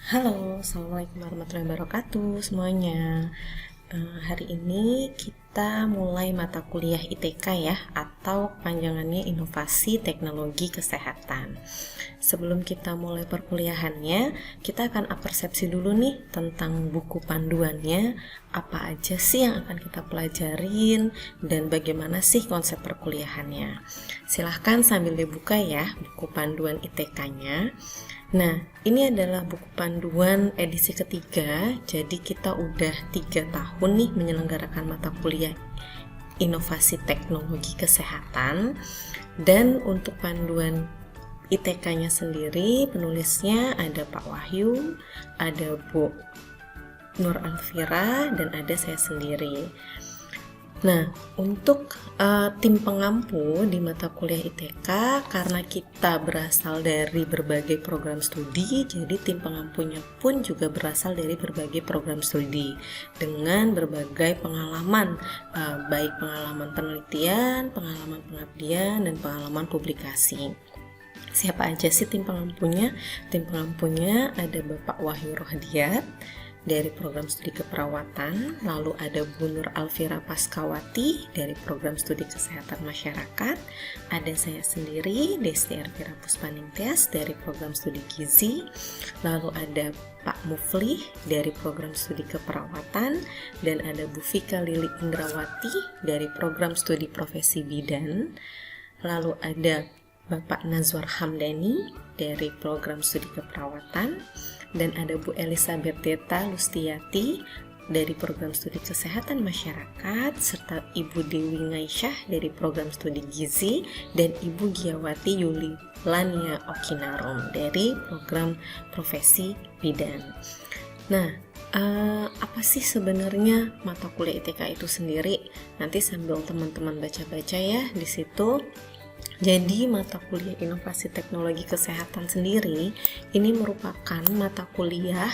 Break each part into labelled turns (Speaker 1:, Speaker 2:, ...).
Speaker 1: Halo, Assalamualaikum warahmatullahi wabarakatuh semuanya. Hari ini kita mulai mata kuliah ITK ya, atau kepanjangannya Inovasi Teknologi Kesehatan. Sebelum kita mulai perkuliahannya, kita akan apersepsi dulu nih tentang buku panduannya, apa aja sih yang akan kita pelajarin, dan bagaimana sih konsep perkuliahannya. Silahkan sambil dibuka ya buku panduan ITK-nya. Nah, ini adalah buku panduan edisi ketiga, jadi kita udah 3 tahun nih menyelenggarakan mata kuliah Inovasi Teknologi Kesehatan. Dan untuk panduan ITK-nya sendiri, penulisnya ada Pak Wahyu, ada Bu Nur Alfira, dan ada saya sendiri. Nah, untuk tim pengampu di mata kuliah ITK, karena kita berasal dari berbagai program studi, jadi tim pengampunya pun juga berasal dari berbagai program studi dengan berbagai pengalaman, baik pengalaman penelitian, pengalaman pengabdian, dan pengalaman publikasi. Siapa aja sih tim pengampunya? Tim pengampunya ada Bapak Wahyu Rohdiat dari program studi keperawatan, lalu ada Bu Nur Alfira Paskawati dari program studi kesehatan masyarakat, ada saya sendiri Desti Elvira Puspaningtyas dari program studi gizi, lalu ada Pak Muflih dari program studi keperawatan, dan ada Bu Vika Lili Indrawati dari program studi profesi bidan, lalu ada Bapak Nazwar Hamdani dari program studi keperawatan, dan ada Bu Elisabeth Deta Lustiati dari program studi kesehatan masyarakat, serta Ibu Dewi Ngaisyah dari program studi gizi, dan Ibu Giawati Yuli Lania Okinarum dari program profesi bidan. Nah, apa sih sebenarnya mata kuliah ITK itu sendiri? Nanti sambil teman-teman baca-baca ya di situ. Jadi mata kuliah Inovasi Teknologi Kesehatan sendiri ini merupakan mata kuliah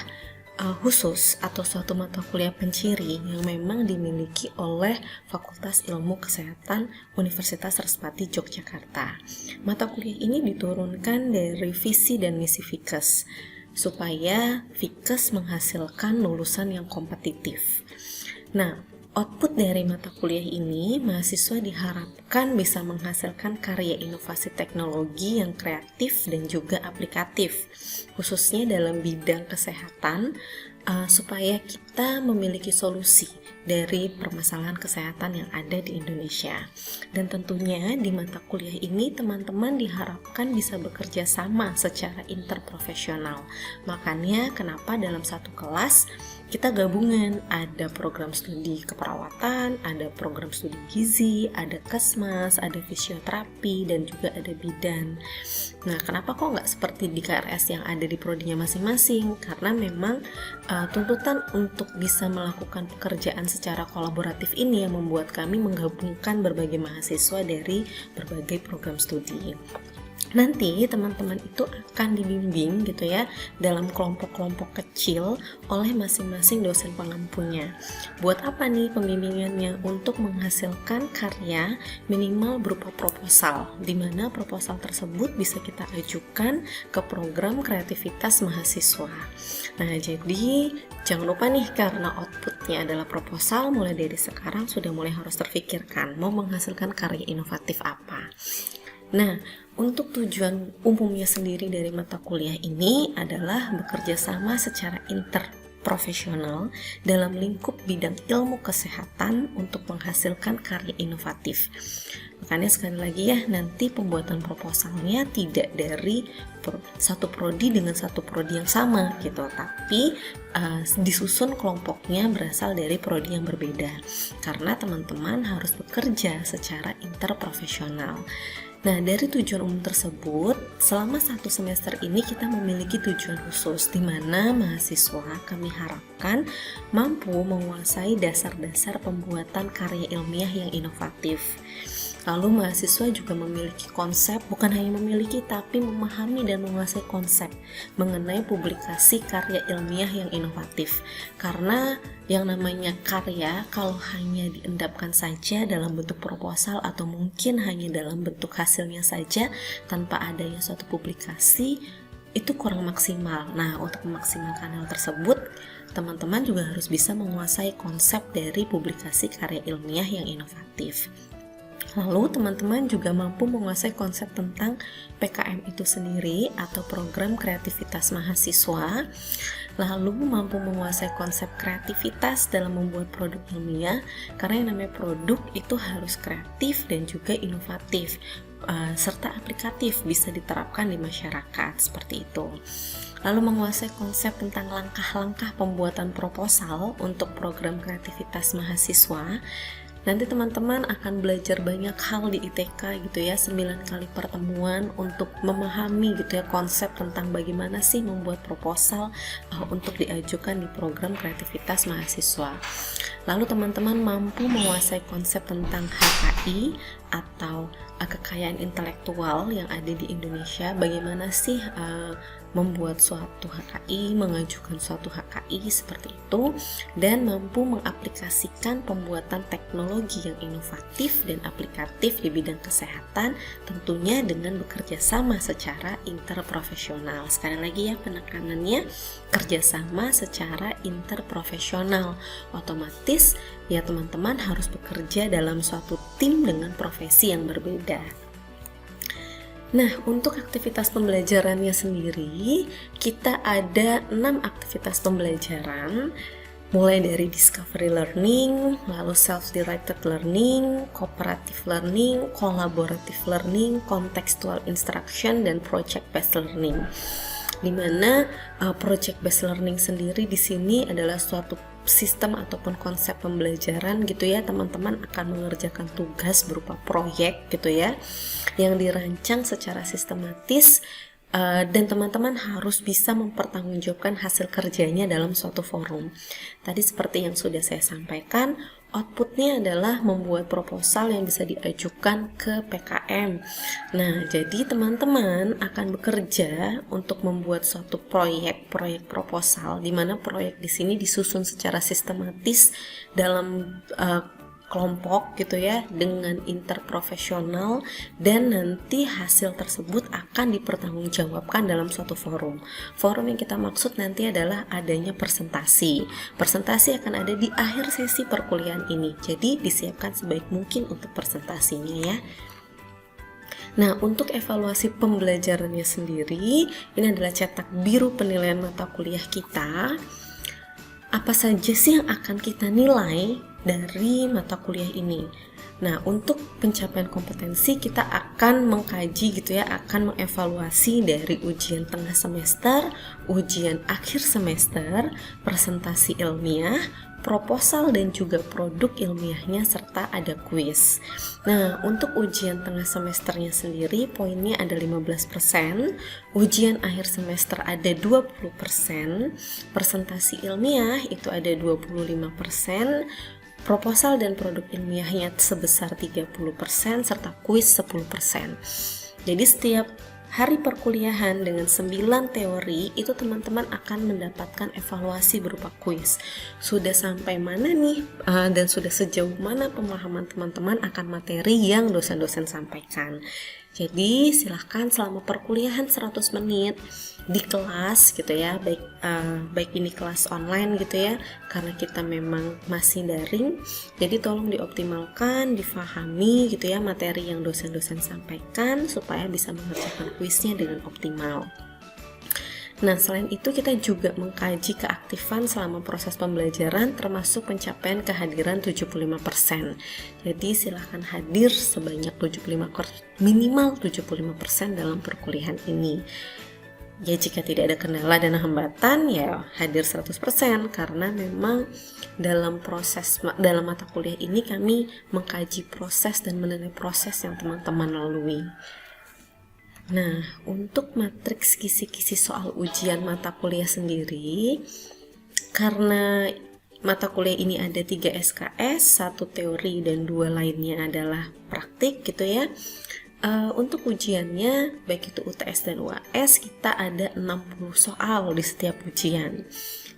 Speaker 1: khusus atau suatu mata kuliah penciri yang memang dimiliki oleh Fakultas Ilmu Kesehatan Universitas Respati Yogyakarta. Mata kuliah ini diturunkan dari visi dan misi Fikes supaya Fikes menghasilkan lulusan yang kompetitif. Nah, output dari mata kuliah ini, mahasiswa diharapkan bisa menghasilkan karya inovasi teknologi yang kreatif dan juga aplikatif, khususnya dalam bidang kesehatan, supaya kita memiliki solusi dari permasalahan kesehatan yang ada di Indonesia. Dan tentunya di mata kuliah ini teman-teman diharapkan bisa bekerja sama secara interprofesional. Makanya kenapa dalam satu kelas kita gabungan, ada program studi keperawatan, ada program studi gizi, ada kesmas, ada fisioterapi, dan juga ada bidan. Nah, kenapa kok nggak seperti di KRS yang ada di prodinya masing-masing? Karena memang tuntutan untuk bisa melakukan pekerjaan secara kolaboratif ini yang membuat kami menggabungkan berbagai mahasiswa dari berbagai program studi. Nanti teman-teman itu akan dibimbing gitu ya dalam kelompok-kelompok kecil oleh masing-masing dosen pengampunya. Buat apa nih pembimbingannya? Untuk menghasilkan karya minimal berupa proposal, di mana proposal tersebut bisa kita ajukan ke program kreativitas mahasiswa. Nah, jadi jangan lupa nih, karena outputnya adalah proposal, mulai dari sekarang sudah mulai harus terfikirkan mau menghasilkan karya inovatif apa. Nah, untuk tujuan umumnya sendiri dari mata kuliah ini adalah bekerja sama secara interprofesional dalam lingkup bidang ilmu kesehatan untuk menghasilkan karya inovatif. Makanya sekali lagi ya, nanti pembuatan proposalnya tidak dari satu prodi dengan satu prodi yang sama gitu, tapi disusun kelompoknya berasal dari prodi yang berbeda, karena teman-teman harus bekerja secara interprofesional. Nah, dari tujuan umum tersebut, selama 1 semester ini kita memiliki tujuan khusus, di mana mahasiswa kami harapkan mampu menguasai dasar-dasar pembuatan karya ilmiah yang inovatif. Lalu mahasiswa juga memiliki konsep, bukan hanya memiliki tapi memahami dan menguasai konsep mengenai publikasi karya ilmiah yang inovatif. Karena yang namanya karya kalau hanya diendapkan saja dalam bentuk proposal atau mungkin hanya dalam bentuk hasilnya saja tanpa adanya suatu publikasi, itu kurang maksimal. Nah, untuk memaksimalkan hal tersebut, teman-teman juga harus bisa menguasai konsep dari publikasi karya ilmiah yang inovatif. Lalu teman-teman juga mampu menguasai konsep tentang PKM itu sendiri atau program kreativitas mahasiswa. Lalu mampu menguasai konsep kreativitas dalam membuat produk ilmiah, karena yang namanya produk itu harus kreatif dan juga inovatif, serta aplikatif, bisa diterapkan di masyarakat, seperti itu. Lalu menguasai konsep tentang langkah-langkah pembuatan proposal untuk program kreativitas mahasiswa. Nanti teman-teman akan belajar banyak hal di ITK gitu ya, 9 kali pertemuan untuk memahami gitu ya konsep tentang bagaimana sih membuat proposal untuk diajukan di program kreativitas mahasiswa. Lalu teman-teman mampu menguasai konsep tentang HKI atau kekayaan intelektual yang ada di Indonesia, bagaimana sih membuat suatu HKI, mengajukan suatu HKI seperti itu, dan mampu mengaplikasikan pembuatan teknologi yang inovatif dan aplikatif di bidang kesehatan, tentunya dengan bekerja sama secara interprofesional. Sekali lagi ya penekanannya, kerjasama secara interprofesional. Otomatis ya teman-teman harus bekerja dalam suatu tim dengan profesi yang berbeda. Nah, untuk aktivitas pembelajarannya sendiri, kita ada 6 aktivitas pembelajaran, mulai dari discovery learning, lalu self-directed learning, cooperative learning, collaborative learning, contextual instruction, dan project-based learning. Dimana project-based learning sendiri di sini adalah suatu sistem ataupun konsep pembelajaran gitu ya, teman-teman akan mengerjakan tugas berupa proyek gitu ya, yang dirancang secara sistematis, dan teman-teman harus bisa mempertanggungjawabkan hasil kerjanya dalam suatu forum. Tadi seperti yang sudah saya sampaikan, outputnya adalah membuat proposal yang bisa diajukan ke PKM. Nah, jadi teman-teman akan bekerja untuk membuat suatu proyek proposal, di mana proyek di sini disusun secara sistematis dalam kelompok gitu ya, dengan interprofesional, dan nanti hasil tersebut akan dipertanggungjawabkan dalam suatu forum. Forum yang kita maksud nanti adalah adanya presentasi. Presentasi akan ada di akhir sesi perkuliahan ini, jadi disiapkan sebaik mungkin untuk presentasinya ya. Nah, untuk evaluasi pembelajarannya sendiri, ini adalah cetak biru penilaian mata kuliah kita. Apa saja sih yang akan kita nilai dari mata kuliah ini? Nah, untuk pencapaian kompetensi kita akan mengkaji gitu ya, akan mengevaluasi dari ujian tengah semester, ujian akhir semester, presentasi ilmiah, proposal dan juga produk ilmiahnya, serta ada kuis. Nah, untuk ujian tengah semesternya sendiri poinnya ada 15%, ujian akhir semester ada 20%, presentasi ilmiah itu ada 25%, proposal dan produk ilmiahnya sebesar 30%, serta kuis 10%. Jadi setiap hari perkuliahan dengan 9 teori itu teman-teman akan mendapatkan evaluasi berupa kuis. Sudah sampai mana nih dan sudah sejauh mana pemahaman teman-teman akan materi yang dosen-dosen sampaikan. Jadi silahkan selama perkuliahan 100 menit di kelas gitu ya, baik ini kelas online gitu ya, karena kita memang masih daring, jadi tolong dioptimalkan, difahami gitu ya materi yang dosen-dosen sampaikan supaya bisa mengerjakan kuisnya dengan optimal. Nah, selain itu kita juga mengkaji keaktifan selama proses pembelajaran, termasuk pencapaian kehadiran 75%. Jadi silahkan hadir sebanyak minimal 75% dalam perkuliahan ini. Ya, jika tidak ada kendala dan hambatan, ya hadir 100%, karena memang dalam mata kuliah ini kami mengkaji proses dan menilai proses yang teman-teman lalui. Nah, untuk matriks kisi-kisi soal ujian mata kuliah sendiri, karena mata kuliah ini ada 3 SKS, 1 teori dan 2 lainnya adalah praktik gitu ya. Untuk ujiannya, baik itu UTS dan UAS, kita ada 60 soal di setiap ujian.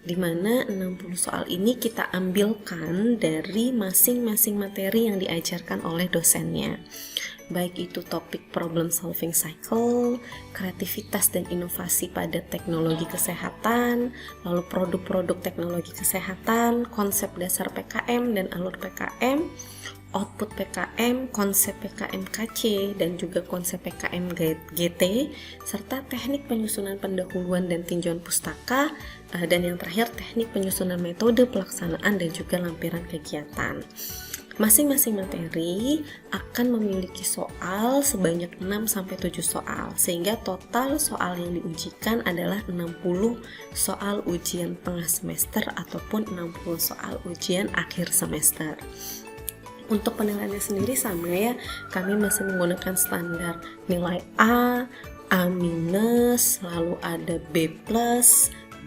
Speaker 1: di mana 60 soal ini kita ambilkan dari masing-masing materi yang diajarkan oleh dosennya. Baik itu topik problem solving cycle, kreativitas dan inovasi pada teknologi kesehatan, lalu produk-produk teknologi kesehatan, konsep dasar PKM dan alur PKM, output PKM, konsep PKM KC, dan juga konsep PKM GT, serta teknik penyusunan pendahuluan dan tinjauan pustaka, dan yang terakhir teknik penyusunan metode pelaksanaan dan juga lampiran kegiatan. Masing-masing materi akan memiliki soal sebanyak 6-7 soal, sehingga total soal yang diujikan adalah 60 soal ujian tengah semester ataupun 60 soal ujian akhir semester. Untuk penilaiannya sendiri sama ya, kami masih menggunakan standar nilai A, A-, lalu ada B+,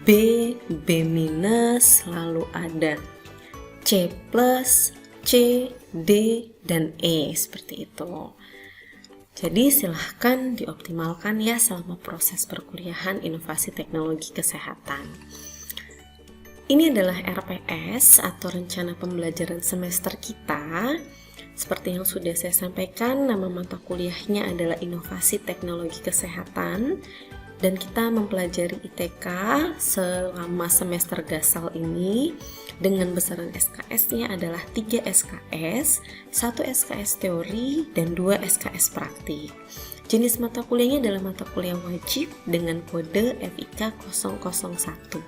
Speaker 1: B, B-, lalu ada C+, C, D, dan E, seperti itu. Jadi silahkan dioptimalkan ya selama proses perkuliahan inovasi teknologi kesehatan. Ini adalah RPS atau rencana pembelajaran semester kita. Seperti yang sudah saya sampaikan, nama mata kuliahnya adalah Inovasi Teknologi Kesehatan, dan kita mempelajari ITK selama semester gasal ini dengan besaran SKS-nya adalah 3 SKS, 1 SKS teori, dan 2 SKS praktik. Jenis mata kuliahnya adalah mata kuliah wajib dengan kode FIK 001.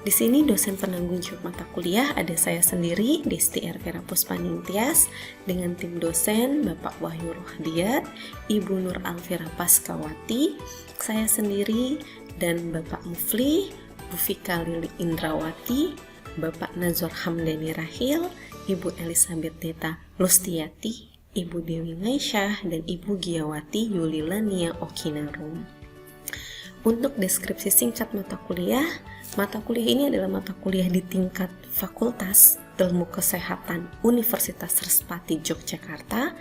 Speaker 1: Di sini dosen penanggung jawab mata kuliah ada saya sendiri, Desti Ervera Puspaningtyas, dengan tim dosen Bapak Wahyu Rohdiat, Ibu Nur Alfira Paskawati, saya sendiri, dan Bapak Mufli, Bu Fika Lili Indrawati, Bapak Nazor Hamdani Rahil, Ibu Elisabeth Deta Lustiati, Ibu Dewi Ngaisyah, dan Ibu Giawati Yulila Nia Okinarum. Untuk deskripsi singkat mata kuliah ini adalah mata kuliah di tingkat Fakultas Ilmu Kesehatan Universitas Respati Yogyakarta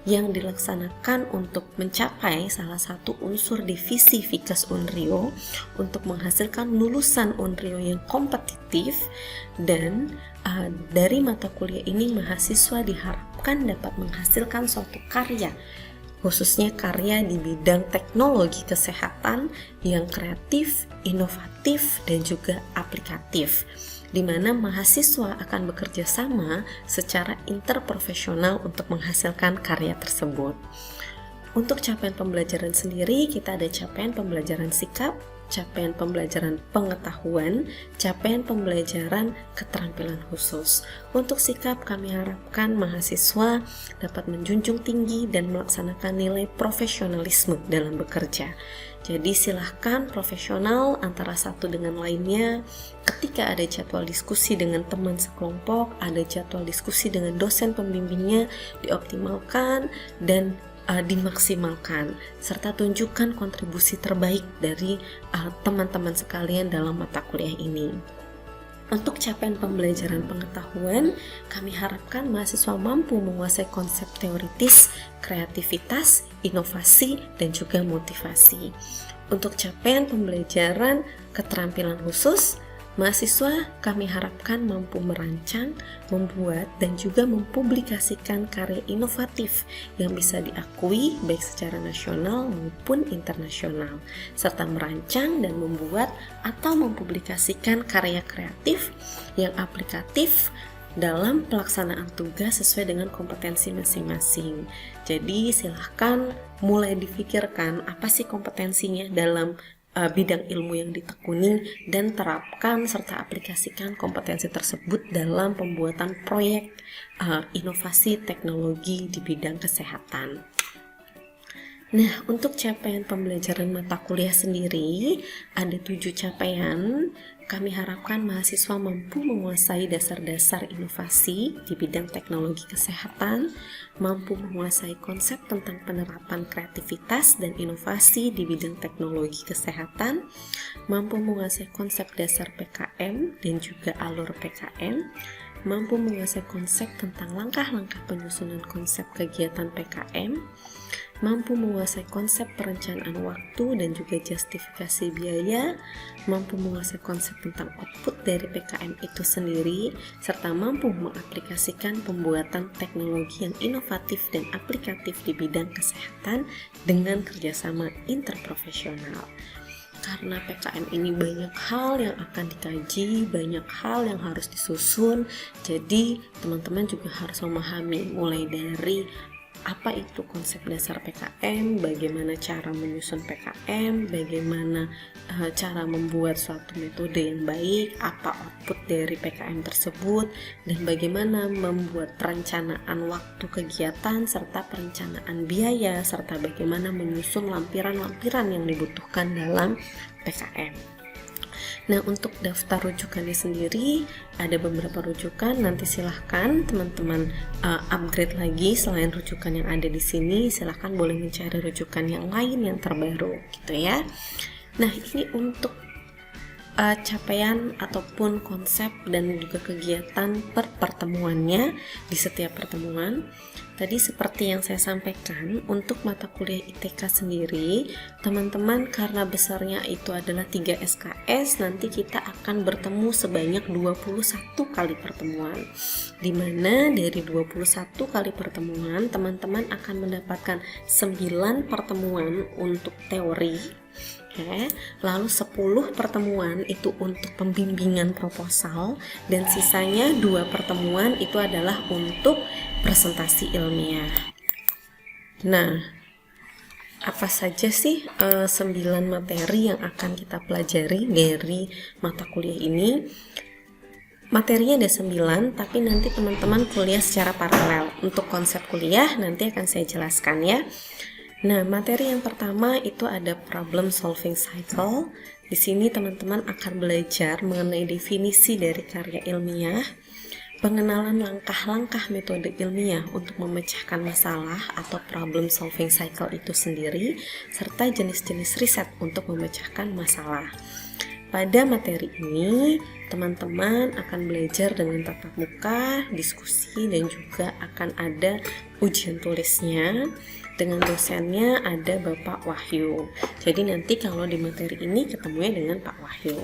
Speaker 1: yang dilaksanakan untuk mencapai salah satu unsur divisi Vikas Unrio untuk menghasilkan lulusan Unrio yang kompetitif, dan dari mata kuliah ini mahasiswa diharapkan dapat menghasilkan suatu karya, khususnya karya di bidang teknologi kesehatan yang kreatif, inovatif, dan juga aplikatif, di mana mahasiswa akan bekerja sama secara interprofesional untuk menghasilkan karya tersebut. Untuk capaian pembelajaran sendiri, kita ada capaian pembelajaran sikap, capaian pembelajaran pengetahuan, capaian pembelajaran keterampilan khusus. Untuk sikap, kami harapkan mahasiswa dapat menjunjung tinggi dan melaksanakan nilai profesionalisme dalam bekerja. Jadi silahkan profesional antara satu dengan lainnya. Ketika ada jadwal diskusi dengan teman sekelompok, ada jadwal diskusi dengan dosen pembimbingnya, dioptimalkan dan dimaksimalkan, serta tunjukkan kontribusi terbaik dari teman-teman sekalian dalam mata kuliah ini. Untuk capaian pembelajaran pengetahuan, kami harapkan mahasiswa mampu menguasai konsep teoritis, kreativitas, inovasi, dan juga motivasi. Untuk capaian pembelajaran keterampilan khusus, mahasiswa kami harapkan mampu merancang, membuat, dan juga mempublikasikan karya inovatif yang bisa diakui baik secara nasional maupun internasional, serta merancang dan membuat atau mempublikasikan karya kreatif yang aplikatif dalam pelaksanaan tugas sesuai dengan kompetensi masing-masing. Jadi silahkan mulai difikirkan apa sih kompetensinya dalam bidang ilmu yang ditekuni, dan terapkan serta aplikasikan kompetensi tersebut dalam pembuatan proyek inovasi teknologi di bidang kesehatan. Nah, untuk capaian pembelajaran mata kuliah sendiri ada 7 capaian. Kami harapkan mahasiswa mampu menguasai dasar-dasar inovasi di bidang teknologi kesehatan, mampu menguasai konsep tentang penerapan kreativitas dan inovasi di bidang teknologi kesehatan, mampu menguasai konsep dasar PKM dan juga alur PKM, mampu menguasai konsep tentang langkah-langkah penyusunan konsep kegiatan PKM, mampu menguasai konsep perencanaan waktu dan juga justifikasi biaya, mampu menguasai konsep tentang output dari PKM itu sendiri, serta mampu mengaplikasikan pembuatan teknologi yang inovatif dan aplikatif di bidang kesehatan dengan kerjasama interprofesional. Karena PKM ini banyak hal yang akan dikaji, banyak hal yang harus disusun, jadi teman-teman juga harus memahami mulai dari apa itu konsep dasar PKM, bagaimana cara menyusun PKM, bagaimana cara membuat suatu metode yang baik, apa output dari PKM tersebut, dan bagaimana membuat perencanaan waktu kegiatan serta perencanaan biaya, serta bagaimana menyusun lampiran-lampiran yang dibutuhkan dalam PKM. Nah, untuk daftar rujukannya sendiri ada beberapa rujukan. Nanti silahkan teman-teman upgrade lagi selain rujukan yang ada di sini. Silahkan boleh mencari rujukan yang lain yang terbaru, gitu ya. Nah, ini untuk capaian ataupun konsep dan juga kegiatan per pertemuannya di setiap pertemuan. Tadi seperti yang saya sampaikan, untuk mata kuliah ITK sendiri, teman-teman karena besarnya itu adalah 3 SKS, nanti kita akan bertemu sebanyak 21 kali pertemuan. Di mana dari 21 kali pertemuan, teman-teman akan mendapatkan 9 pertemuan untuk teori. Lalu 10 pertemuan itu untuk pembimbingan proposal, dan sisanya 2 pertemuan itu adalah untuk presentasi ilmiah. Nah, apa saja sih 9 materi yang akan kita pelajari dari mata kuliah ini? Materinya ada 9, tapi nanti teman-teman kuliah secara paralel. Untuk konsep kuliah nanti akan saya jelaskan ya. Nah, materi yang pertama itu ada problem solving cycle. Di sini teman-teman akan belajar mengenai definisi dari karya ilmiah, pengenalan langkah-langkah metode ilmiah untuk memecahkan masalah atau problem solving cycle itu sendiri, serta jenis-jenis riset untuk memecahkan masalah. Pada materi ini, teman-teman akan belajar dengan tatap muka, diskusi, dan juga akan ada ujian tulisnya. Dengan dosennya ada Bapak Wahyu. Jadi nanti kalau di materi ini ketemunya dengan Pak Wahyu.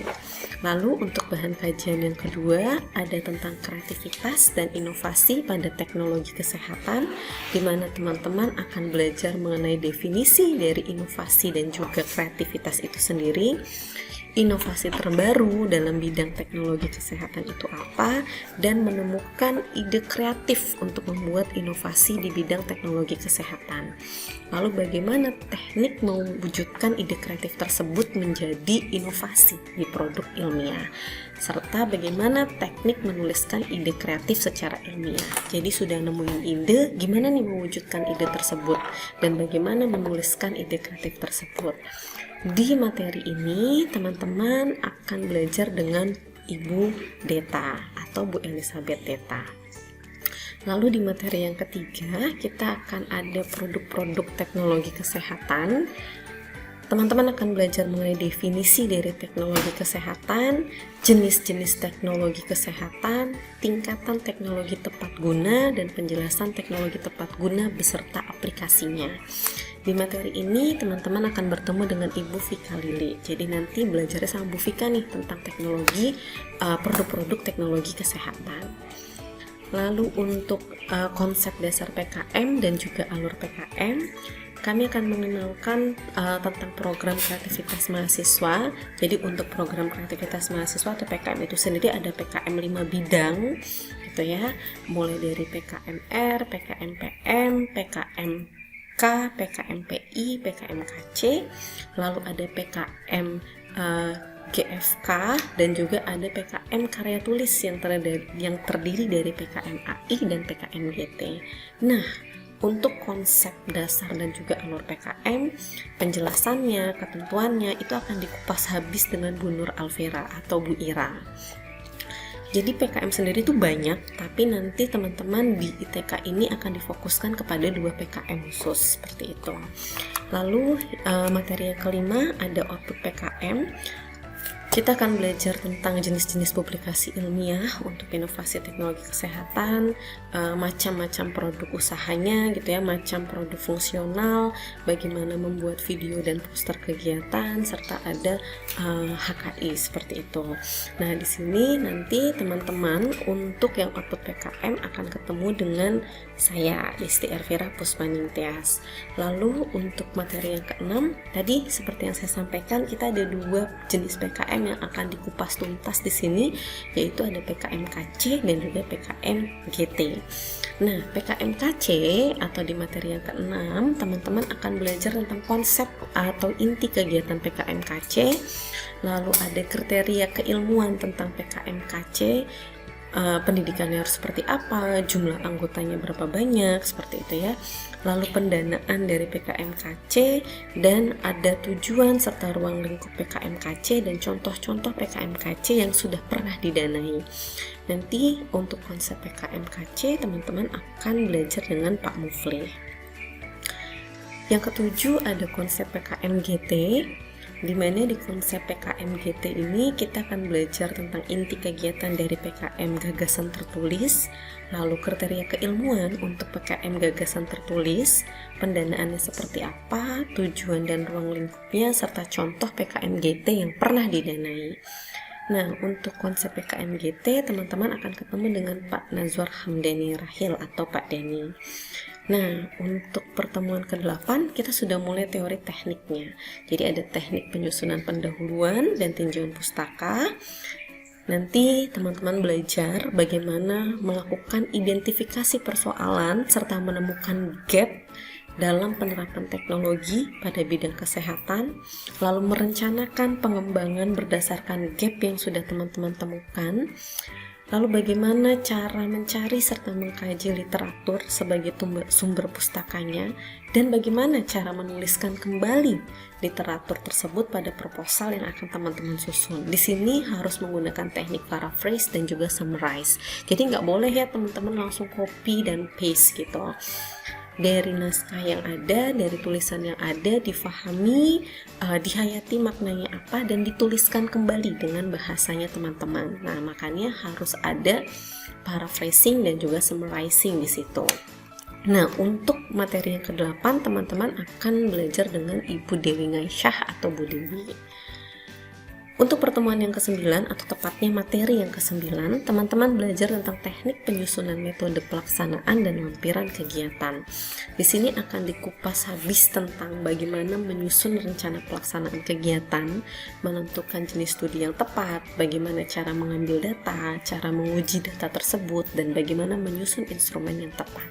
Speaker 1: Lalu untuk bahan kajian yang kedua ada tentang kreativitas dan inovasi pada teknologi kesehatan, di mana teman-teman akan belajar mengenai definisi dari inovasi dan juga kreativitas itu sendiri. Inovasi terbaru dalam bidang teknologi kesehatan itu apa, dan menemukan ide kreatif untuk membuat inovasi di bidang teknologi kesehatan. Lalu bagaimana teknik mewujudkan ide kreatif tersebut menjadi inovasi di produk ilmiah, serta bagaimana teknik menuliskan ide kreatif secara ilmiah. Jadi sudah nemuin ide, gimana nih mewujudkan ide tersebut, dan bagaimana menuliskan ide kreatif tersebut. Di materi ini, teman-teman akan belajar dengan Ibu Deta atau Bu Elizabeth Deta. Lalu di materi yang ketiga, kita akan ada produk-produk teknologi kesehatan. Teman-teman akan belajar mengenai definisi dari teknologi kesehatan, jenis-jenis teknologi kesehatan, tingkatan teknologi tepat guna, dan penjelasan teknologi tepat guna beserta aplikasinya. Di materi ini teman-teman akan bertemu dengan Ibu Vika Lili. Jadi nanti belajarnya sama Bu Vika nih tentang teknologi, produk-produk teknologi kesehatan. Lalu untuk konsep dasar PKM dan juga alur PKM, kami akan mengenalkan tentang program kreativitas mahasiswa. Jadi untuk program kreativitas mahasiswa atau PKM itu sendiri ada PKM 5 bidang gitu ya. Mulai dari PKMR, PKMPM, PKMK, PKMPI, PKMKC, lalu ada PKM GFK, dan juga ada PKM karya tulis yang terdiri dari PKM AI dan PKM GT. Nah, untuk konsep dasar dan juga alur PKM, penjelasannya, ketentuannya itu akan dikupas habis dengan Bu Nur Alvera atau Bu Ira. Jadi PKM sendiri itu banyak, tapi nanti teman-teman di ITK ini akan difokuskan kepada 2 PKM khusus seperti itu. Lalu materi yang kelima ada output PKM. Kita akan belajar tentang jenis-jenis publikasi ilmiah untuk inovasi teknologi kesehatan, macam-macam produk usahanya gitu ya, macam produk fungsional, bagaimana membuat video dan poster kegiatan, serta ada HKI seperti itu. Nah, di sini nanti teman-teman untuk yang output PKM akan ketemu dengan saya, Desti Ervira Puspaningtyas. Lalu untuk materi yang keenam, tadi seperti yang saya sampaikan, kita ada 2 jenis PKM yang akan dikupas tuntas di sini, yaitu ada PKM KC dan juga PKM GT. Nah, PKM KC atau di materi yang keenam, teman-teman akan belajar tentang konsep atau inti kegiatan PKM KC, lalu ada kriteria keilmuan tentang PKM KC, pendidikannya harus seperti apa, jumlah anggotanya berapa banyak, seperti itu ya. Lalu pendanaan dari PKM KC, dan ada tujuan serta ruang lingkup PKM KC dan contoh-contoh PKM KC yang sudah pernah didanai. Nanti untuk konsep PKM KC teman-teman akan belajar dengan Pak Muflih. Yang ketujuh ada konsep PKM GT, di mana di konsep PKM GT ini kita akan belajar tentang inti kegiatan dari PKM gagasan tertulis, lalu kriteria keilmuan untuk PKM gagasan tertulis, pendanaannya seperti apa, tujuan dan ruang lingkupnya, serta contoh PKM GT yang pernah didanai. Nah, untuk konsep PKM GT teman-teman akan ketemu dengan Pak Nazwar Hamdani Rahil atau Pak Deni. Nah, untuk pertemuan ke-8 kita sudah mulai teori tekniknya. Jadi ada teknik penyusunan pendahuluan dan tinjauan pustaka. Nanti teman-teman belajar bagaimana melakukan identifikasi persoalan serta menemukan gap dalam penerapan teknologi pada bidang kesehatan, lalu merencanakan pengembangan berdasarkan gap yang sudah teman-teman temukan. Lalu bagaimana cara mencari serta mengkaji literatur sebagai sumber pustakanya, dan bagaimana cara menuliskan kembali literatur tersebut pada proposal yang akan teman-teman susun. Di sini harus menggunakan teknik paraphrase dan juga summarize. Jadi nggak boleh ya teman-teman langsung copy dan paste gitu. Dari naskah yang ada, dari tulisan yang ada, difahami, dihayati maknanya apa, dan dituliskan kembali dengan bahasanya teman-teman. Nah, makanya harus ada paraphrasing dan juga summarizing di situ. Nah, untuk materi yang ke-8, teman-teman akan belajar dengan Ibu Dewi Ngaisyah atau Bu Dewi. Untuk pertemuan yang ke-9 atau tepatnya materi yang ke-9, teman-teman belajar tentang teknik penyusunan metode pelaksanaan dan lampiran kegiatan. Di sini akan dikupas habis tentang bagaimana menyusun rencana pelaksanaan kegiatan, menentukan jenis studi yang tepat, bagaimana cara mengambil data, cara menguji data tersebut, dan bagaimana menyusun instrumen yang tepat.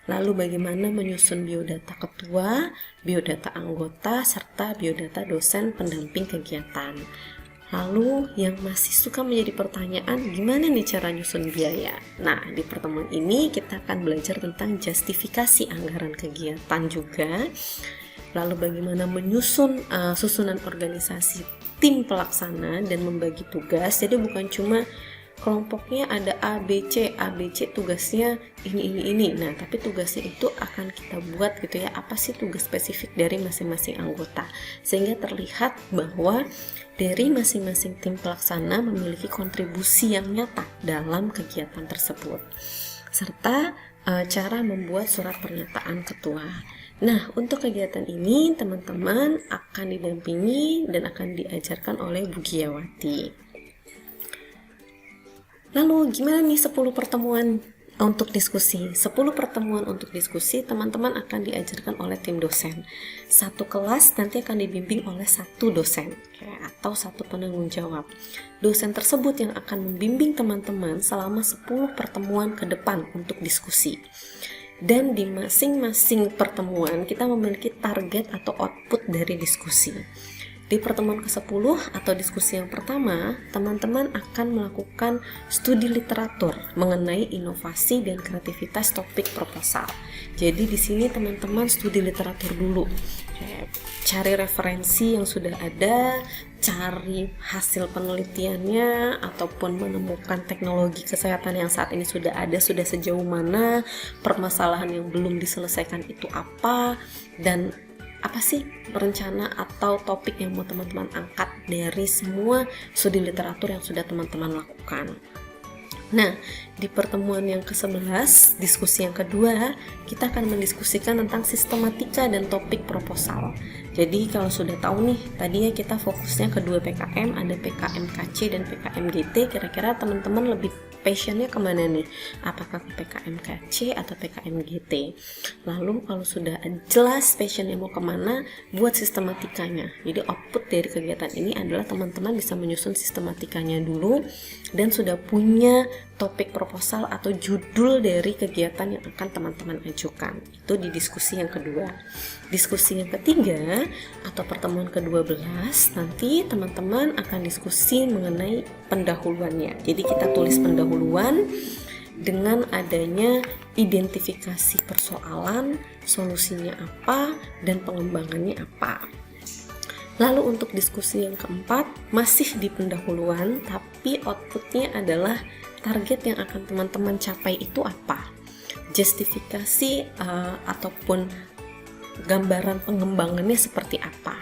Speaker 1: Lalu bagaimana menyusun biodata ketua, biodata anggota, serta biodata dosen pendamping kegiatan. Lalu yang masih suka menjadi pertanyaan, gimana nih cara nyusun biaya? Nah, di pertemuan ini kita akan belajar tentang justifikasi anggaran kegiatan juga. Lalu bagaimana menyusun susunan organisasi tim pelaksana dan membagi tugas. Jadi bukan cuma kelompoknya ada ABC tugasnya ini. Nah, tapi tugasnya itu akan kita buat gitu ya, apa sih tugas spesifik dari masing-masing anggota, sehingga terlihat bahwa dari masing-masing tim pelaksana memiliki kontribusi yang nyata dalam kegiatan tersebut, serta cara membuat surat pernyataan ketua. Nah, untuk kegiatan ini teman-teman akan didampingi dan akan diajarkan oleh Bu Giyawati. Lalu gimana nih 10 pertemuan untuk diskusi? 10 pertemuan untuk diskusi teman-teman akan diajarkan oleh tim dosen. Satu kelas nanti akan dibimbing oleh satu dosen atau satu penanggung jawab. Dosen tersebut yang akan membimbing teman-teman selama 10 pertemuan ke depan untuk diskusi. Dan di masing-masing pertemuan kita memiliki target atau output dari diskusi. Di pertemuan ke-10 atau diskusi yang pertama, teman-teman akan melakukan studi literatur mengenai inovasi dan kreativitas topik proposal. Jadi di sini teman-teman studi literatur dulu. Cari referensi yang sudah ada, cari hasil penelitiannya, ataupun menemukan teknologi kesehatan yang saat ini sudah ada, sudah sejauh mana, permasalahan yang belum diselesaikan itu apa, dan apa sih rencana atau topik yang mau teman-teman angkat dari semua studi literatur yang sudah teman-teman lakukan. Nah, di pertemuan yang ke-11, diskusi yang kedua, kita akan mendiskusikan tentang sistematika dan topik proposal. Jadi kalau sudah tahu nih, tadinya kita fokusnya ke 2 PKM, ada PKM KC dan PKM GT, kira-kira teman-teman lebih passionnya kemana nih? Apakah ke PKM KC atau PKM GT? Lalu kalau sudah jelas passionnya mau kemana, buat sistematikanya. Jadi output dari kegiatan ini adalah teman-teman bisa menyusun sistematikanya dulu dan sudah punya topik proposal atau judul dari kegiatan yang akan teman-teman ajukan. Itu di diskusi yang kedua. Diskusi yang ketiga atau pertemuan ke-12, nanti teman-teman akan diskusi mengenai pendahuluannya. Jadi kita tulis pendahuluan dengan adanya identifikasi persoalan, solusinya apa, dan pengembangannya apa. Lalu untuk diskusi yang keempat, masih di pendahuluan, tapi outputnya adalah target yang akan teman-teman capai itu apa. Justifikasi ataupun gambaran pengembangannya seperti apa,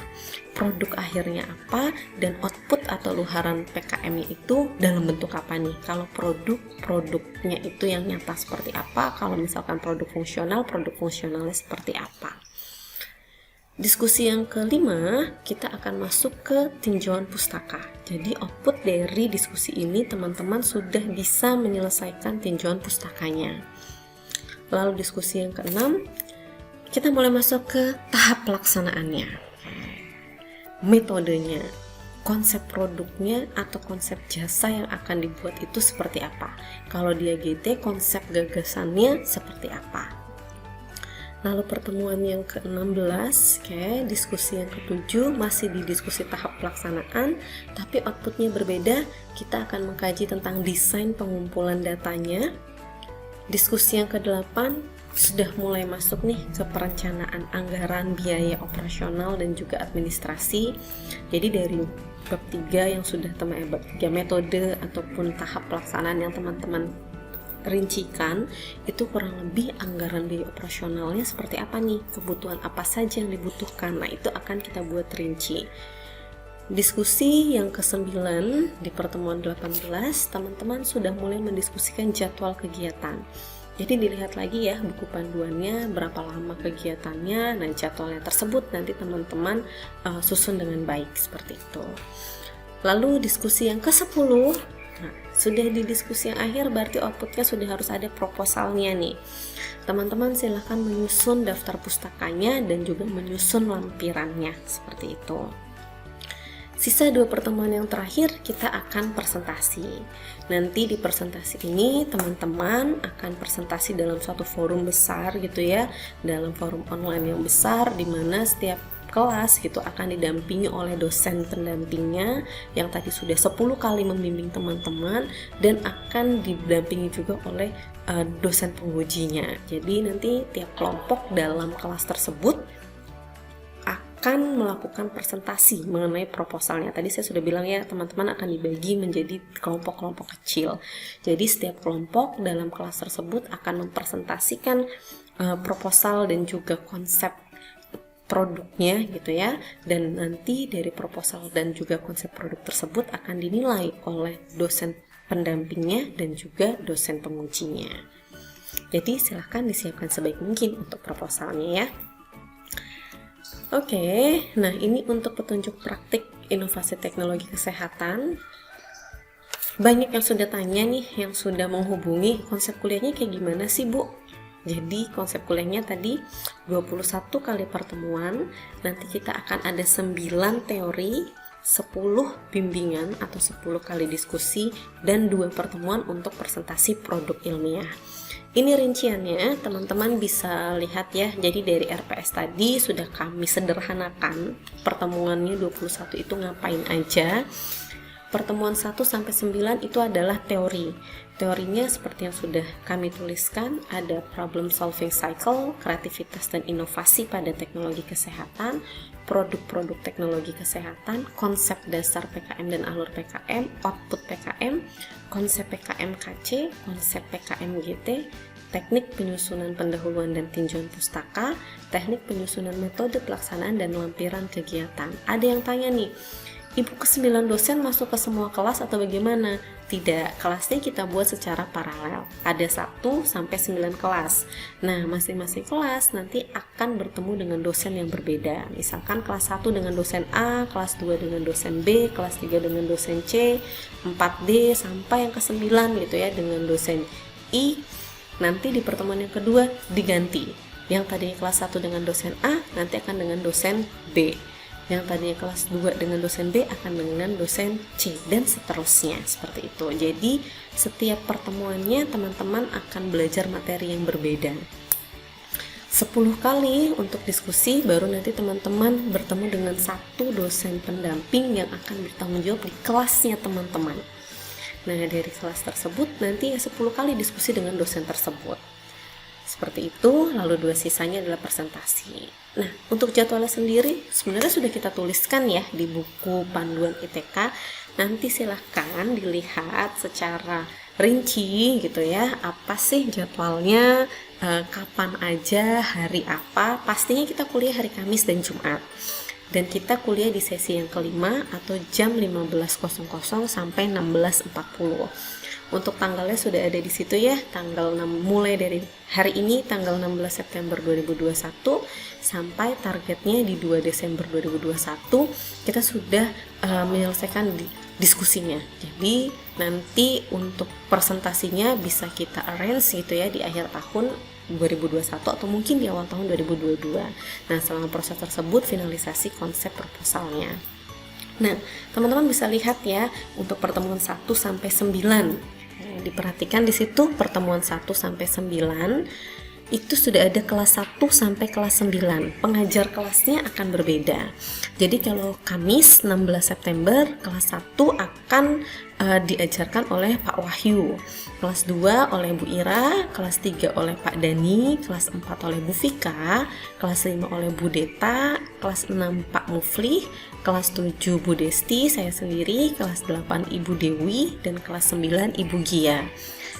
Speaker 1: produk akhirnya apa, dan output atau luaran PKM-nya itu dalam bentuk apa nih. Kalau produknya itu yang nyata seperti apa, kalau misalkan produk fungsionalnya seperti apa. Diskusi yang kelima, kita akan masuk ke tinjauan pustaka. Jadi output dari diskusi ini teman-teman sudah bisa menyelesaikan tinjauan pustakanya. Lalu diskusi yang keenam, kita mulai masuk ke tahap pelaksanaannya. Metodenya, konsep produknya atau konsep jasa yang akan dibuat itu seperti apa. Kalau dia GT, konsep gagasannya seperti apa. Lalu pertemuan yang ke-16, diskusi yang ke-7 masih di diskusi tahap pelaksanaan, tapi outputnya berbeda. Kita akan mengkaji tentang desain pengumpulan datanya. Diskusi yang ke-8 sudah mulai masuk nih ke perencanaan anggaran, biaya operasional, dan juga administrasi. Jadi dari bab 3 yang sudah bab 3 metode ataupun tahap pelaksanaan yang teman-teman rincikan, itu kurang lebih anggaran biaya operasionalnya seperti apa nih, kebutuhan apa saja yang dibutuhkan. Nah, itu akan kita buat rinci. Diskusi yang ke-9 di pertemuan 18, teman-teman sudah mulai mendiskusikan jadwal kegiatan. Jadi dilihat lagi ya buku panduannya, berapa lama kegiatannya, dan jadwalnya tersebut nanti teman-teman susun dengan baik seperti itu. Lalu diskusi yang ke-10, nah, sudah di diskusi yang akhir berarti outputnya sudah harus ada proposalnya nih. Teman-teman silahkan menyusun daftar pustakanya dan juga menyusun lampirannya seperti itu. Sisa 2 pertemuan yang terakhir kita akan presentasi. Nanti di presentasi ini teman-teman akan presentasi dalam suatu forum besar gitu ya, dalam forum online yang besar di mana setiap kelas gitu akan didampingi oleh dosen pendampingnya yang tadi sudah 10 kali membimbing teman-teman dan akan didampingi juga oleh dosen pengujinya. Jadi nanti tiap kelompok dalam kelas tersebut akan melakukan presentasi mengenai proposalnya. Tadi saya sudah bilang ya, teman-teman akan dibagi menjadi kelompok-kelompok kecil. Jadi setiap kelompok dalam kelas tersebut akan mempresentasikan proposal dan juga konsep produknya gitu ya, dan nanti dari proposal dan juga konsep produk tersebut akan dinilai oleh dosen pendampingnya dan juga dosen pengujinya. Jadi silahkan disiapkan sebaik mungkin untuk proposalnya ya. Oke, nah ini untuk petunjuk praktik inovasi teknologi kesehatan. Banyak yang sudah tanya nih, yang sudah menghubungi, konsep kuliahnya kayak gimana sih Bu? Jadi konsep kuliahnya tadi 21 kali pertemuan, nanti kita akan ada 9 teori, 10 bimbingan atau 10 kali diskusi, dan 2 pertemuan untuk presentasi produk ilmiah. Ini rinciannya, teman-teman bisa lihat ya. Jadi dari RPS tadi sudah kami sederhanakan pertemuannya 21 itu ngapain aja. Pertemuan 1 sampai 9 itu adalah teori. Teorinya seperti yang sudah kami tuliskan, ada problem solving cycle, kreativitas dan inovasi pada teknologi kesehatan, produk-produk teknologi kesehatan, konsep dasar PKM dan alur PKM, output PKM, konsep PKM KC, konsep PKM GT, teknik penyusunan pendahuluan dan tinjauan pustaka, teknik penyusunan metode pelaksanaan dan lampiran kegiatan. Ada yang tanya nih, Ibu ke-9 dosen masuk ke semua kelas atau bagaimana? Tidak, kelasnya kita buat secara paralel. Ada 1 sampai 9 kelas. Nah, masing-masing kelas nanti akan bertemu dengan dosen yang berbeda. Misalkan kelas 1 dengan dosen A, kelas 2 dengan dosen B, kelas 3 dengan dosen C, 4D sampai yang ke-9 gitu ya dengan dosen I. Nanti di pertemuan yang kedua diganti. Yang tadinya kelas 1 dengan dosen A, nanti akan dengan dosen B. Yang tadinya kelas 2 dengan dosen B akan dengan dosen C, dan seterusnya seperti itu. Jadi setiap pertemuannya teman-teman akan belajar materi yang berbeda. 10 kali untuk diskusi, baru nanti teman-teman bertemu dengan satu dosen pendamping yang akan bertanggung jawab di kelasnya teman-teman. Nah, dari kelas tersebut nanti 10 kali diskusi dengan dosen tersebut. Seperti itu, lalu 2 sisanya adalah presentasi. Nah, untuk jadwalnya sendiri sebenarnya sudah kita tuliskan ya di buku panduan ITK. Nanti silahkan dilihat secara rinci gitu ya, apa sih jadwalnya, kapan aja, hari apa. Pastinya kita kuliah hari Kamis dan Jumat. Dan kita kuliah di sesi yang kelima atau jam 15.00 sampai 16.40. Untuk tanggalnya sudah ada di situ ya, tanggal 6, mulai dari hari ini tanggal 16 September 2021 sampai targetnya di 2 Desember 2021 kita sudah menyelesaikan diskusinya. Jadi nanti untuk presentasinya bisa kita arrange gitu ya di akhir tahun 2021 atau mungkin di awal tahun 2022. Nah, selama proses tersebut finalisasi konsep proposalnya. Nah, teman-teman bisa lihat ya untuk pertemuan 1 sampai 9. Diperhatikan di situ pertemuan 1 sampai 9 itu sudah ada kelas 1 sampai kelas 9. Pengajar kelasnya akan berbeda. Jadi kalau Kamis 16 September kelas 1 akan diajarkan oleh Pak Wahyu, kelas 2 oleh Bu Ira, kelas 3 oleh Pak Dani, kelas 4 oleh Bu Vika, kelas 5 oleh Bu Deta, kelas 6 Pak Mufli, kelas 7 Bu Desti, saya sendiri, kelas 8 Ibu Dewi, dan kelas 9 Ibu Gia.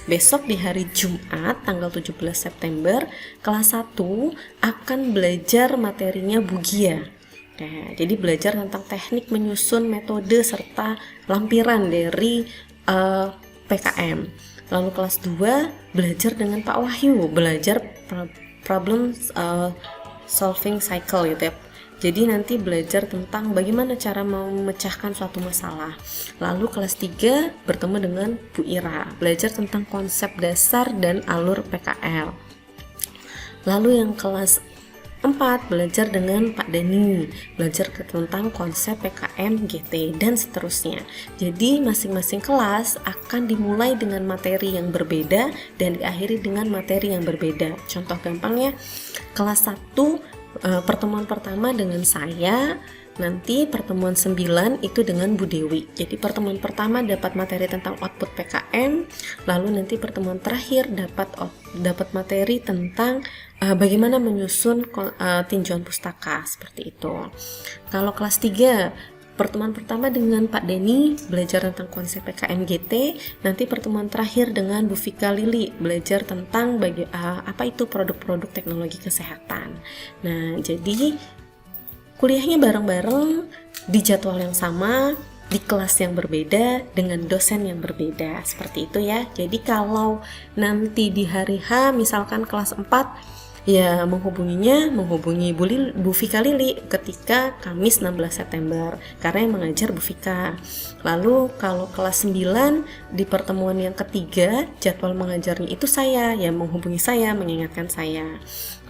Speaker 1: Besok di hari Jumat tanggal 17 September kelas 1 akan belajar materinya Bu Gia. Nah, jadi belajar tentang teknik menyusun metode serta lampiran dari PKM. Lalu kelas 2 belajar dengan Pak Wahyu, belajar problem solving cycle gitu ya. Jadi nanti belajar tentang bagaimana cara memecahkan suatu masalah. Lalu kelas 3 bertemu dengan Bu Ira, belajar tentang konsep dasar dan alur PKL. Lalu yang kelas 4 belajar dengan Pak Dani, belajar tentang konsep PKM GT dan seterusnya. Jadi masing-masing kelas akan dimulai dengan materi yang berbeda dan diakhiri dengan materi yang berbeda. Contoh gampangnya, kelas 1 pertemuan pertama dengan saya, nanti pertemuan 9 itu dengan Bu Dewi. Jadi pertemuan pertama dapat materi tentang output PKM, lalu nanti pertemuan terakhir dapat materi tentang bagaimana menyusun tinjauan pustaka, seperti itu. Kalau kelas 3 pertemuan pertama dengan Pak Denny belajar tentang konsep PKM GT, nanti pertemuan terakhir dengan Bu Vika Lili belajar tentang apa itu produk-produk teknologi kesehatan. Nah, jadi kuliahnya bareng-bareng di jadwal yang sama, di kelas yang berbeda dengan dosen yang berbeda, seperti itu ya. Jadi kalau nanti di hari H misalkan kelas 4, ya menghubungi Bu Vika Lili ketika Kamis 16 September karena yang mengajar Bu Vika. Lalu kalau kelas 9 di pertemuan yang ketiga jadwal mengajarnya itu saya, ya menghubungi saya, mengingatkan saya.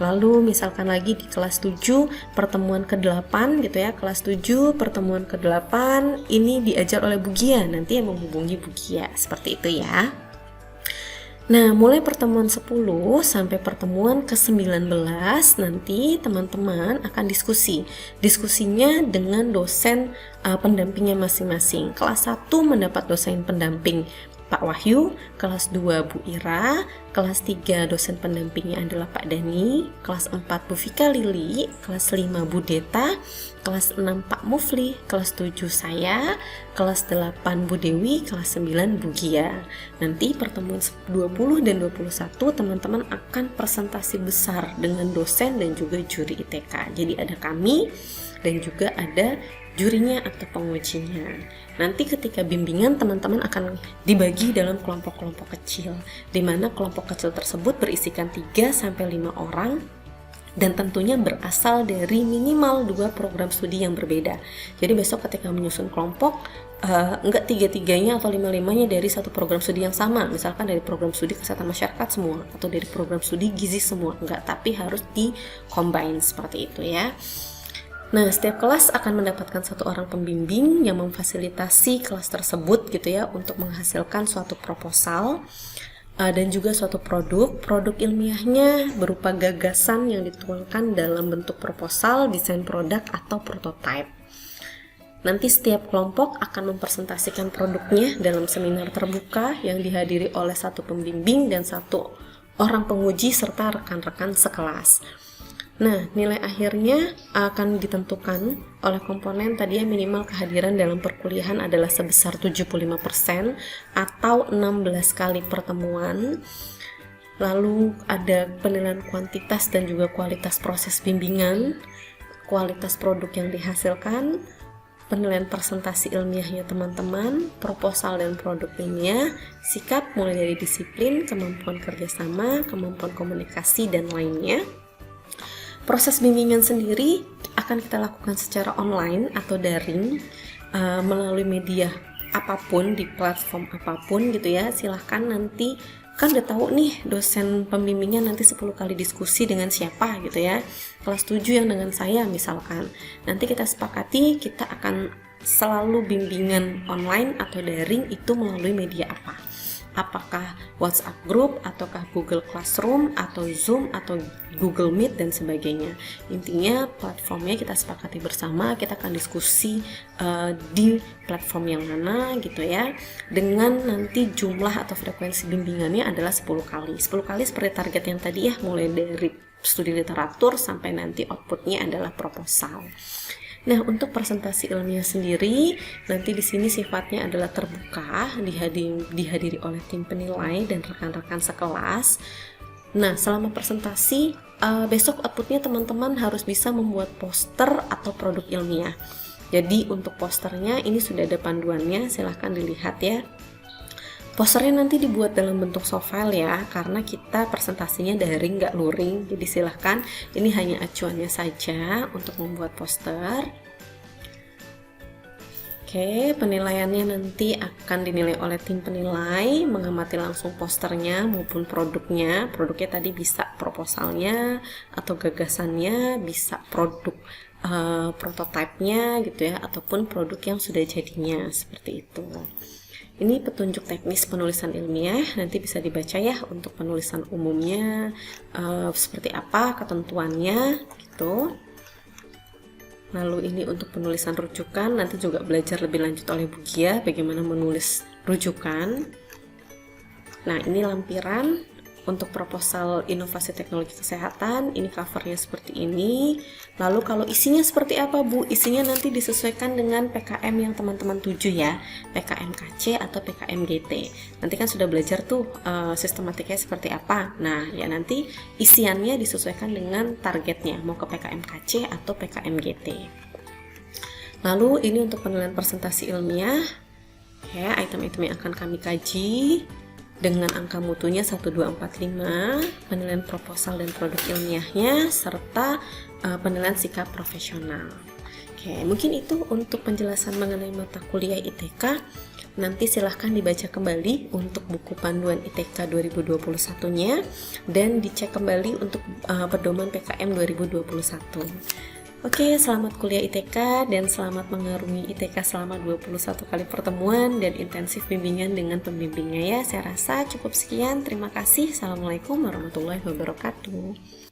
Speaker 1: Lalu misalkan lagi di kelas 7 pertemuan ke-8 gitu ya, kelas 7 pertemuan ke-8 ini diajar oleh Bu Gia, nanti yang menghubungi Bu Gia, seperti itu ya. Nah, mulai pertemuan 10 sampai pertemuan ke-19 nanti teman-teman akan diskusi. Diskusinya dengan dosen pendampingnya masing-masing. Kelas 1 mendapat dosen pendamping Pak Wahyu, kelas 2 Bu Ira, kelas 3 dosen pendampingnya adalah Pak Dani, kelas 4 Bu Vika Lili, kelas 5 Bu Deta, kelas 6 Pak Mufli, kelas 7 saya, kelas 8 Bu Dewi, kelas 9 Bu Gia. Nanti pertemuan 20 dan 21 teman-teman akan presentasi besar dengan dosen dan juga juri ITK. Jadi ada kami dan juga ada jurinya atau pengujinya. Nanti ketika bimbingan teman-teman akan dibagi dalam kelompok-kelompok kecil, di mana kelompok kecil tersebut berisikan 3-5 orang dan tentunya berasal dari minimal 2 program studi yang berbeda. Jadi besok ketika menyusun kelompok, enggak 3-3-nya atau 5-5-nya dari satu program studi yang sama, misalkan dari program studi kesehatan masyarakat semua atau dari program studi gizi semua, enggak, tapi harus di-combine seperti itu ya. Nah, setiap kelas akan mendapatkan 1 orang pembimbing yang memfasilitasi kelas tersebut gitu ya untuk menghasilkan suatu proposal dan juga suatu produk ilmiahnya berupa gagasan yang dituangkan dalam bentuk proposal, desain produk atau prototype. Nanti setiap kelompok akan mempresentasikan produknya dalam seminar terbuka yang dihadiri oleh 1 pembimbing dan 1 orang penguji serta rekan-rekan sekelas. Nah, nilai akhirnya akan ditentukan oleh komponen tadi yang minimal kehadiran dalam perkuliahan adalah sebesar 75% atau 16 kali pertemuan. Lalu ada penilaian kuantitas dan juga kualitas proses bimbingan, kualitas produk yang dihasilkan, penilaian presentasi ilmiahnya teman-teman, proposal dan produk ilmiah, sikap mulai dari disiplin, kemampuan kerjasama, kemampuan komunikasi, dan lainnya. Proses bimbingan sendiri akan kita lakukan secara online atau daring melalui media apapun, di platform apapun gitu ya. Silahkan nanti, kan udah tahu nih dosen pembimbingnya nanti 10 kali diskusi dengan siapa gitu ya. Kelas 7 yang dengan saya misalkan. Nanti kita sepakati kita akan selalu bimbingan online atau daring itu melalui media apa. Apakah WhatsApp group, ataukah Google Classroom, atau Zoom, atau Google Meet, dan sebagainya. Intinya platformnya kita sepakati bersama, kita akan diskusi di platform yang mana gitu ya, dengan nanti jumlah atau frekuensi bimbingannya adalah 10 kali. 10 kali seperti target yang tadi ya, mulai dari studi literatur sampai nanti outputnya adalah proposal. Nah, untuk presentasi ilmiah sendiri, nanti di sini sifatnya adalah terbuka, dihadiri oleh tim penilai dan rekan-rekan sekelas. Nah, selama presentasi, besok outputnya teman-teman harus bisa membuat poster atau produk ilmiah. Jadi, untuk posternya ini sudah ada panduannya, silahkan dilihat ya. Posternya nanti dibuat dalam bentuk soft file ya, karena kita presentasinya daring nggak luring, jadi silahkan, ini hanya acuannya saja untuk membuat poster. Oke, penilaiannya nanti akan dinilai oleh tim penilai, mengamati langsung posternya maupun produknya. Produknya tadi bisa proposalnya atau gagasannya, bisa produk prototipenya gitu ya, ataupun produk yang sudah jadinya, seperti itu. Ini petunjuk teknis penulisan ilmiah, nanti bisa dibaca ya untuk penulisan umumnya, seperti apa ketentuannya gitu. Lalu ini untuk penulisan rujukan, nanti juga belajar lebih lanjut oleh Bu Gia bagaimana menulis rujukan. Nah, ini lampiran untuk proposal inovasi teknologi kesehatan, ini covernya seperti ini. Lalu kalau isinya seperti apa Bu? Isinya nanti disesuaikan dengan PKM yang teman-teman tuju ya, PKM KC atau PKM GT. Nanti kan sudah belajar tuh sistematikanya seperti apa. Nah, ya nanti isiannya disesuaikan dengan targetnya, mau ke PKM KC atau PKM GT. Lalu ini untuk penilaian presentasi ilmiah, ya item-item yang akan kami kaji dengan angka mutunya 1, 2, 4, 5, penilaian proposal dan produk ilmiahnya, serta penilaian sikap profesional. Oke, mungkin itu untuk penjelasan mengenai mata kuliah ITK. Nanti silahkan dibaca kembali untuk buku panduan ITK 2021-nya dan dicek kembali untuk pedoman PKM 2021. Oke, selamat kuliah ITK dan selamat mengarungi ITK selama 21 kali pertemuan dan intensif bimbingan dengan pembimbingnya ya. Saya rasa cukup sekian. Terima kasih. Assalamualaikum warahmatullahi wabarakatuh.